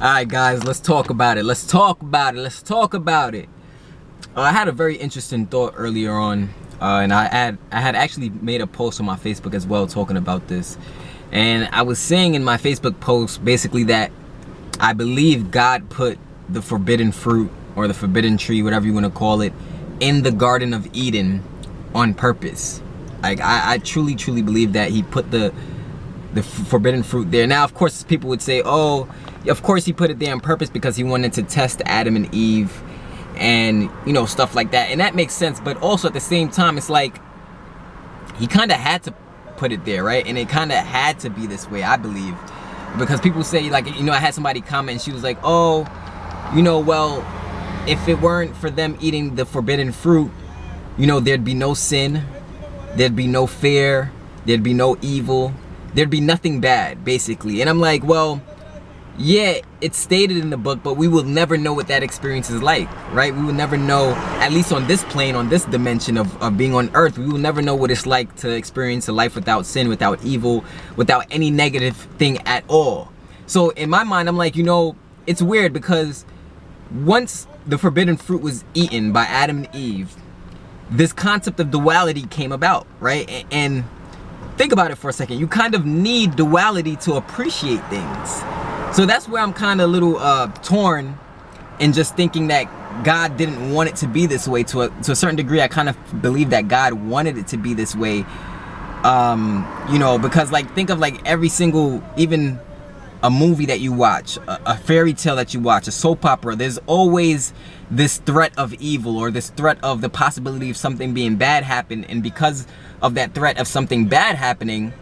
Alright guys, let's talk about it. Let's talk about it. I had a very interesting thought earlier on, and I had actually made a post on my Facebook as well talking about this. And I was saying in my Facebook post basically that I believe God put the forbidden fruit or the forbidden tree, whatever you want to call it, in the Garden of Eden on purpose. Like I truly believe that he put the forbidden fruit there. Now, of course, people would say, oh, of course he put it there on purpose because he wanted to test Adam and Eve and, you know, stuff like that. And that makes sense. But also at the same time, it's like he kind of had to put it there, right? And it kind of had to be this way, I believe. Because people say, like, you know, I had somebody comment and she was like, oh, you know, well, if it weren't for them eating the forbidden fruit, you know, there'd be no sin, there'd be no fear, there'd be no evil, there'd be nothing bad, basically. And I'm like, well, yeah, it's stated in the book, but we will never know what that experience is like, right? We will never know, at least on this plane, on this dimension of being on earth, we will never know what it's like to experience a life without sin, without evil, without any negative thing at all. So in my mind, I'm like, you know, it's weird because once the forbidden fruit was eaten by Adam and Eve, this concept of duality came about, right? And think about it for a second. You kind of need duality to appreciate things. So that's where I'm kind of a little torn in just thinking that God didn't want it to be this way. To a certain degree, I kind of believe that God wanted it to be this way. You know, because like think of like every single, even a movie that you watch, a fairy tale that you watch, a soap opera, there's always this threat of evil or this threat of the possibility of something being bad happen. And because of that threat of something bad happening,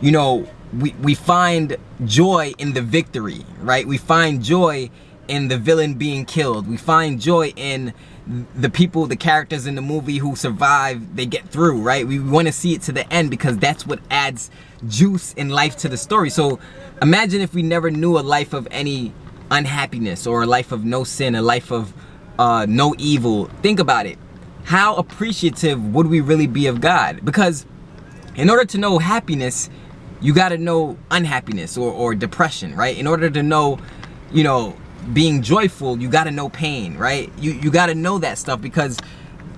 you know, we find joy in the victory, right? We find joy in the villain being killed. We find joy in the people, the characters in the movie who survive, they get through, right? We want to see it to the end because that's what adds juice in life to the story. So imagine if we never knew a life of any unhappiness or a life of no sin, a life of no evil. Think about it. How appreciative would we really be of God? Because in order to know happiness, you got to know unhappiness or depression, right? In order to know, you know, being joyful, you got to know pain, right? You got to know that stuff because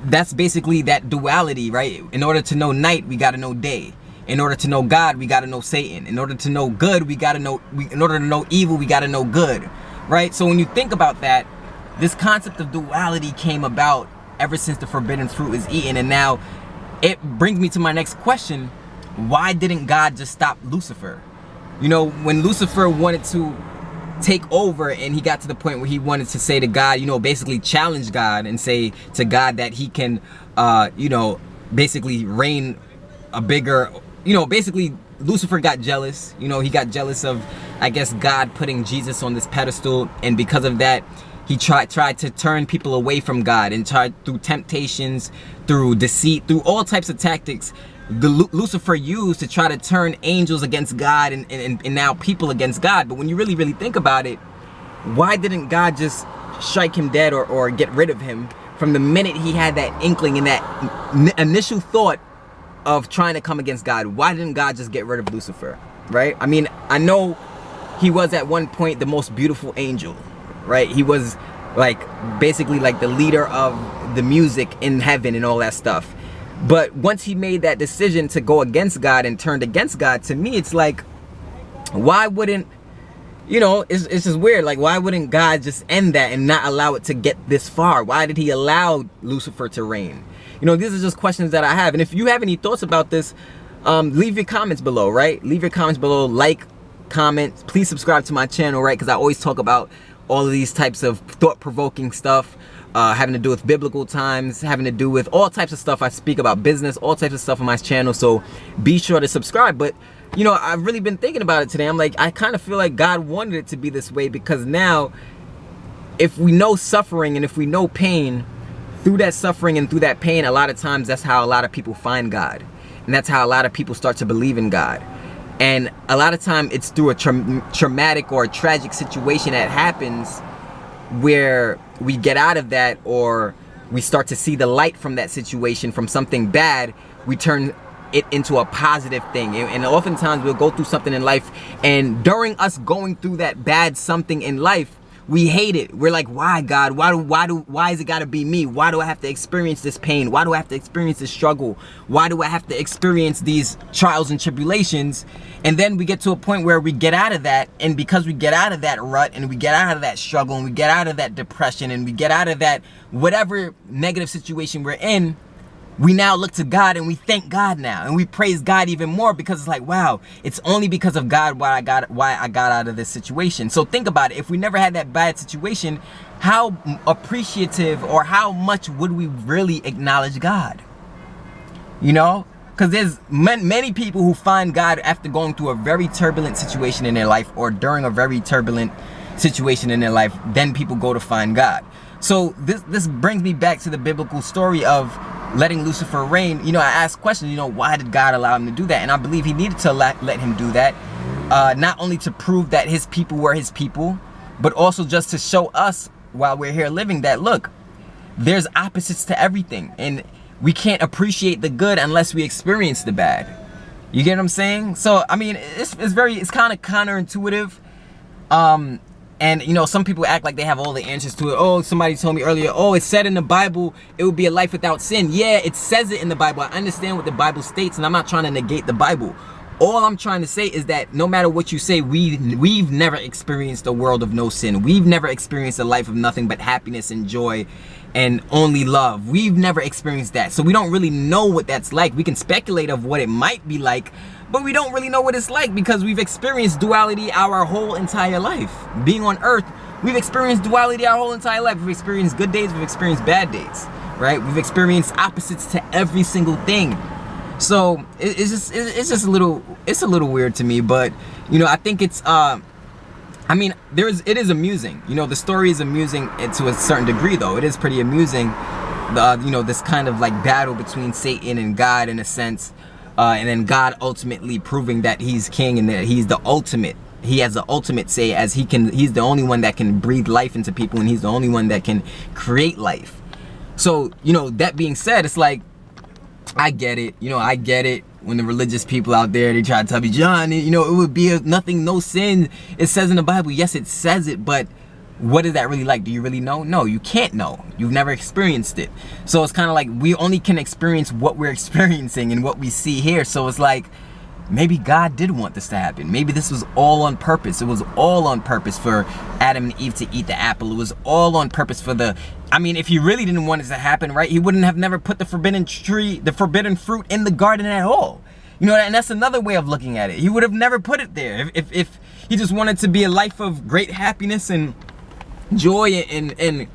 that's basically that duality, right? In order to know night, we got to know day. In order to know God, we got to know Satan. In order to know good, we got to know, in order to know evil, we got to know good, right? So when you think about that, this concept of duality came about ever since the forbidden fruit was eaten. And now it brings me to my next question. Why didn't God just stop Lucifer? You know, when Lucifer wanted to take over and he got to the point where he wanted to say to God, you know, basically challenge God and say to God that he can, you know, basically reign a bigger, you know, basically Lucifer got jealous. You know, he got jealous of, I guess, God putting Jesus on this pedestal. And because of that, he tried to turn people away from God and tried through temptations, through deceit, through all types of tactics Lucifer used to try to turn angels against God and now people against God. But when you really think about it, why didn't God just strike him dead or get rid of him from the minute he had that inkling and that initial thought of trying to come against God? Why didn't God just get rid of Lucifer, right? I mean, I know he was at one point the most beautiful angel, right? He was like basically like the leader of the music in heaven and all that stuff. But once he made that decision to go against God and turned against God, to me, it's like, why wouldn't, you know, it's just weird. Like, why wouldn't God just end that and not allow it to get this far? Why did he allow Lucifer to reign? You know, these are just questions that I have. And if you have any thoughts about this, leave your comments below, right? Leave your comments below, like, comment. Please subscribe to my channel, right? Because I always talk about all of these types of thought-provoking stuff. Having to do with biblical times, having to do with all types of stuff. I speak about business, all types of stuff on my channel, so be sure to subscribe. But, you know, I've really been thinking about it today. I'm like, I kind of feel like God wanted it to be this way because now, if we know suffering and if we know pain, through that suffering and through that pain, a lot of times that's how a lot of people find God. And that's how a lot of people start to believe in God. And a lot of time it's through a traumatic or a tragic situation that happens where we get out of that, or we start to see the light from that situation, from something bad, we turn it into a positive thing. And oftentimes we'll go through something in life, and during us going through that bad something in life, we hate it. We're like, why, God? Why is it gotta be me? Why do I have to experience this pain? Why do I have to experience this struggle? Why do I have to experience these trials and tribulations? And then we get to a point where we get out of that, and because we get out of that rut, and we get out of that struggle, and we get out of that depression, and we get out of that whatever negative situation we're in, we now look to God and we thank God now, and we praise God even more, because it's like, wow, it's only because of God why I got out of this situation. So think about it. If we never had that bad situation, how appreciative or how much would we really acknowledge God? You know, because there's many people who find God after going through a very turbulent situation in their life, or during a very turbulent situation in their life. Then people go to find God. So this brings me back to the biblical story of letting Lucifer reign. You know, I asked questions, you know, why did God allow him to do that? And I believe he needed to let him do that, not only to prove that his people were his people, but also just to show us while we're here living that, look, there's opposites to everything, and we can't appreciate the good unless we experience the bad. You get what I'm saying? So I mean, it's kind of counterintuitive. And you know, some people act like they have all the answers to it. Oh, somebody told me earlier, oh, it said in the Bible it would be a life without sin. Yeah, it says it in the Bible. I understand what the Bible states, and I'm not trying to negate the Bible. All I'm trying to say is that no matter what you say, we've never experienced a world of no sin. We've never experienced a life of nothing but happiness and joy and only love. We've never experienced that. So we don't really know what that's like. We can speculate of what it might be like, but we don't really know what it's like, because we've experienced duality our whole entire life. Being on earth, we've experienced duality our whole entire life. We've experienced good days, we've experienced bad days, right? We've experienced opposites to every single thing. So it's just a little weird to me, but you know, I think it's I mean, it is amusing. You know, the story is amusing to a certain degree, though. It is pretty amusing. You know, this kind of like battle between Satan and God, in a sense, and then God ultimately proving that he's king and that he's the ultimate. He has the ultimate say, as he's the only one that can breathe life into people, and he's the only one that can create life. So, you know, that being said, it's like, I get it. You know, I get it when the religious people out there, they try to tell me, John, you know, it would be nothing, no sin. It says in the Bible. Yes, it says it, but what is that really like? Do you really know? No, you can't know. You've never experienced it. So it's kind of like we only can experience what we're experiencing and what we see here. So it's like, maybe God did want this to happen. Maybe this was all on purpose. It was all on purpose for Adam and Eve to eat the apple. It was all on purpose for I mean, if he really didn't want it to happen, right, he wouldn't have never put the forbidden fruit in the garden at all. You know, and that's another way of looking at it. He would have never put it there. If he just wanted to be a life of great happiness and joy and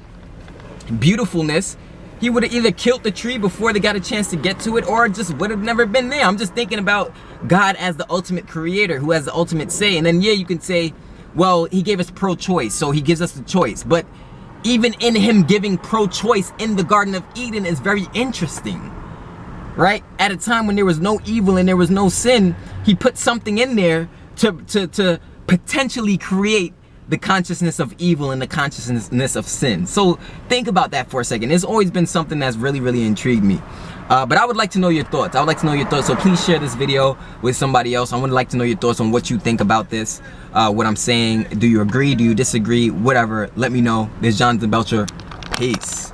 beautifulness, he would have either killed the tree before they got a chance to get to it, or just would have never been there. I'm just thinking about God as the ultimate creator, who has the ultimate say. And then, yeah, you can say, well, he gave us pro-choice, so he gives us the choice. But even in him giving pro-choice in the Garden of Eden is very interesting, right? At a time when there was no evil and there was no sin, he put something in there to potentially create the consciousness of evil and the consciousness of sin. So think about that for a second. It's always been something that's really, really intrigued me. But I would like to know your thoughts. I would like to know your thoughts. So please share this video with somebody else. I would like to know your thoughts on what you think about this, what I'm saying. Do you agree? Do you disagree? Whatever. Let me know. This is Jonathan Belcher. Peace.